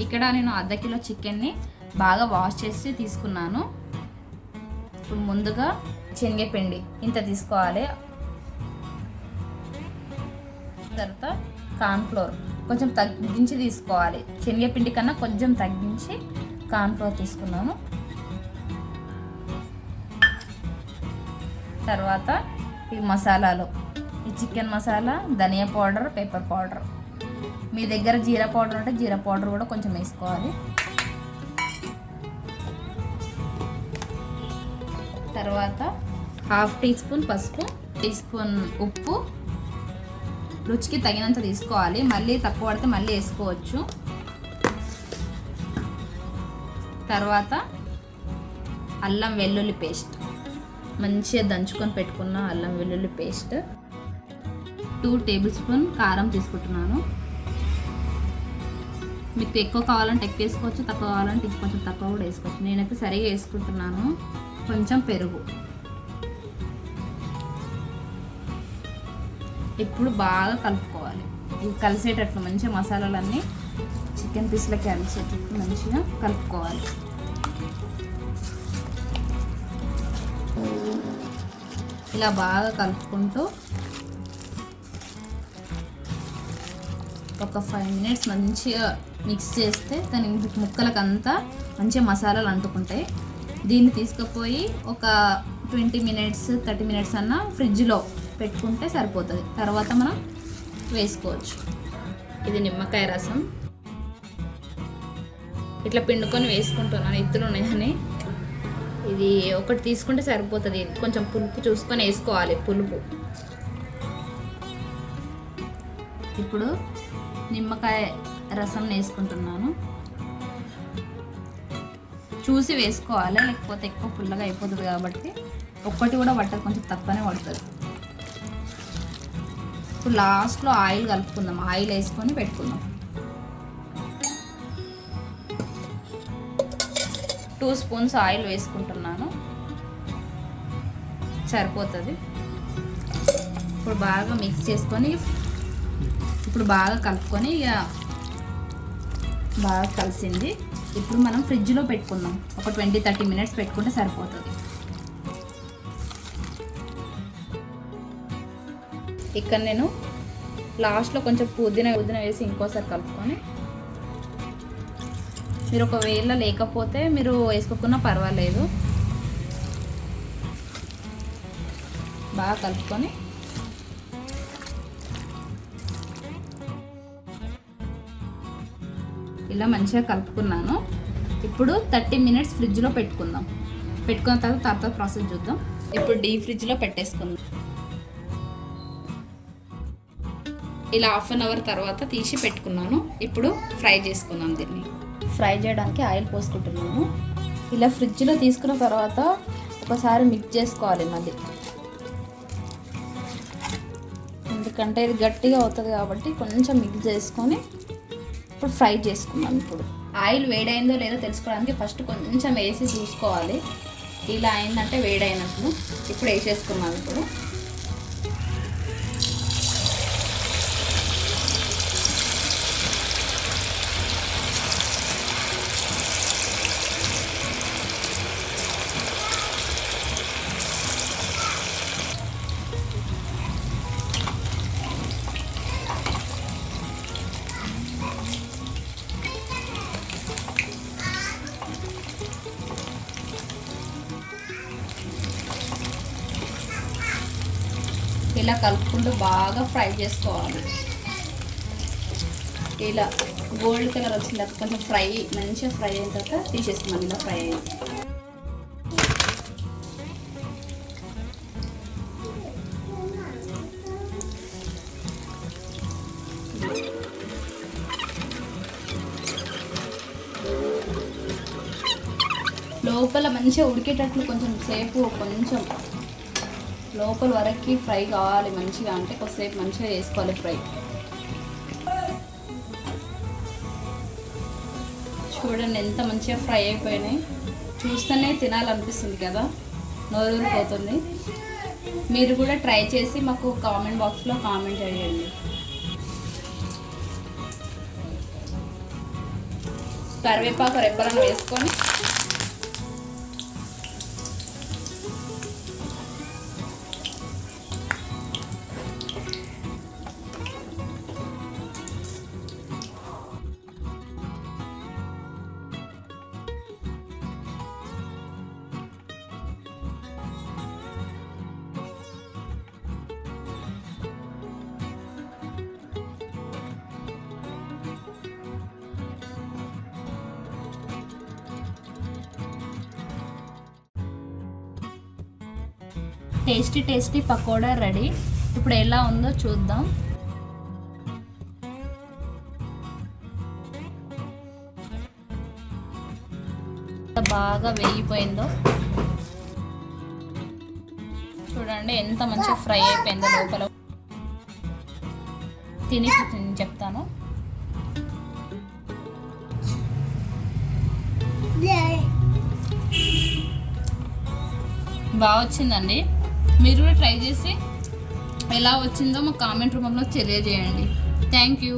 ఇక్కడ నేను అర్ధ కిలో చికెన్ని బాగా వాష్ చేసి తీసుకున్నాను. ఇప్పుడు ముందుగా శనగపిండి ఇంత తీసుకోవాలి. తర్వాత కార్న్ఫ్లోర్ కొంచెం తగ్గించి తీసుకోవాలి. శనగపిండి కన్నా కొంచెం తగ్గించి కార్న్ఫ్లోర్ తీసుకున్నాను. తర్వాత ఈ మసాలాలు, ఈ చికెన్ మసాలా, ధనియా పౌడర్, పెప్పర్ పౌడర్. మీ దగ్గర జీరా పౌడర్ ఉంటే జీరా పౌడర్ కూడా కొంచెం వేసుకోవాలి. తర్వాత హాఫ్ టీ స్పూన్ పసుపు, టీ స్పూన్ ఉప్పు, రుచికి తగినంత తీసుకోవాలి. మళ్ళీ తక్కువ పడితే మళ్ళీ వేసుకోవచ్చు. తర్వాత అల్లం వెల్లుల్లి పేస్ట్, మంచిగా దంచుకొని పెట్టుకున్న అల్లం వెల్లుల్లి పేస్ట్. 2 టేబుల్ స్పూన్ కారం తీసుకుంటున్నాను. మీకు ఎక్కువ కావాలంటే ఎక్కువ వేసుకోవచ్చు, తక్కువ కావాలంటే కొంచెం తక్కువ కూడా వేసుకోవచ్చు. నేనైతే సరిగా వేసుకుంటున్నాను. కొంచెం పెరుగు. ఇప్పుడు బాగా కలుపుకోవాలి. ఇవి కలిసేటట్లు మంచిగా మసాలాలన్నీ చికెన్ పీస్లకి కలిసేటట్లు మంచిగా కలుపుకోవాలి. ఇలా బాగా కలుపుకుంటూ ఒక 5 మినిట్స్ మంచిగా మిక్స్ చేస్తే దాని ముక్కలకంతా మంచిగా మసాలాలు అంటుకుంటాయి. దీన్ని తీసుకుపోయి ఒక 20 మినిట్స్ 30 మినిట్స్ అన్న ఫ్రిడ్జ్లో పెట్టుకుంటే సరిపోతుంది. తర్వాత మనం వేసుకోవచ్చు. ఇది నిమ్మకాయ రసం ఇట్లా పిండుకొని వేసుకుంటున్నాను. ఇత్తులు ఉన్నాయని ఇది ఒకటి తీసుకుంటే సరిపోతుంది. కొంచెం పులుపు చూసుకొని వేసుకోవాలి. పులుపు ఇప్పుడు నిమ్మకాయ రసం వేసుకుంటున్నాను. చూసి వేసుకోవాలి, లేకపోతే ఎక్కువ పుల్లగా అయిపోతుంది. కాబట్టి ఒక్కటి కూడా పట్టదు, కొంచెం తక్కువనే పడుతుంది. ఇప్పుడు లాస్ట్లో ఆయిల్ కలుపుకుందాం. ఆయిల్ వేసుకొని పెట్టుకుందాం. 2 స్పూన్స్ ఆయిల్ వేసుకుంటున్నాను, సరిపోతుంది. ఇప్పుడు బాగా మిక్స్ చేసుకొని ఇప్పుడు బాగా కలుపుకొని ఇక బాగా కలిసింది. ఇప్పుడు మనం ఫ్రిడ్జ్లో పెట్టుకుందాం. ఒక 20-30 మినిట్స్ పెట్టుకుంటే సరిపోతుంది. ఇక్కడ నేను లాస్ట్లో కొంచెం పుదీనా వేసి ఇంకోసారి కలుపుకొని, మీరు ఒకవేళ లేకపోతే మీరు వేసుకోకున్నా పర్వాలేదు. బాగా కలుపుకొని ఇలా మంచిగా కలుపుకున్నాను. ఇప్పుడు 30 మినిట్స్ ఫ్రిడ్జ్లో పెట్టుకుందాం. పెట్టుకున్న తర్వాత ప్రాసెస్ చూద్దాం. ఇప్పుడు డీప్ ఫ్రిడ్జ్లో పెట్టేసుకుందాం. ఇలా 1/2 అవర్ తర్వాత తీసి పెట్టుకున్నాను. ఇప్పుడు ఫ్రై చేసుకుందాం. దీన్ని ఫ్రై చేయడానికి ఆయిల్ పోసుకుంటున్నాను. ఇలా ఫ్రిడ్జ్లో తీసుకున్న తర్వాత ఒకసారి మిక్స్ చేసుకోవాలి మళ్ళీ, ఎందుకంటే ఇది గట్టిగా అవుతుంది కాబట్టి కొంచెం మిక్స్ చేసుకొని ఇప్పుడు ఫ్రై చేసుకుందాం. ఇప్పుడు ఆయిల్ వేడైందో లేదో తెలుసుకోవడానికి ఫస్ట్ కొంచెం వేసి చూసుకోవాలి. ఇలా అయిందంటే వేడైనట్లు. ఇప్పుడు వేసేసుకున్నాం. ఇప్పుడు ఇలా కలుపుకుంటూ బాగా ఫ్రై చేసుకోవాలి. ఇలా గోల్డ్ కలర్ వచ్చిన కొంచెం ఫ్రై మంచిగా ఫ్రై అయిన తర్వాత తీసేసుకున్నాం. ఇలా ఫ్రై అయ్యింది. లోపల మంచిగా ఉడికేటట్లు కొంచెం సేపు కొంచెం లోపల వరకు ఫ్రై కావాలి మంచిగా. అంటే కొద్దిసేపు మంచిగా చేసుకోవాలి ఫ్రై. చూడండి ఎంత మంచిగా ఫ్రై అయిపోయినాయి. చూస్తేనే తినాలనిపిస్తుంది కదా, నోరూరిపోతుంది. మీరు కూడా ట్రై చేసి మాకు కామెంట్ బాక్స్లో కామెంట్ చేయండి. కరివేపాకు రెబ్బలను వేసుకొని టేస్టీ పకోడా రెడీ. ఇప్పుడు ఎలా ఉందో చూద్దాం. బాగా వేగిపోయిందో చూడండి, ఎంత మంచిగా ఫ్రై అయిపోయిందో లోపల. తిని చెప్తాను. బాగా వచ్చిందండి. మీరు కూడా ట్రై చేసి ఎలా వచ్చిందో మా కామెంట్ రూపంలో తెలియజేయండి. Thank you.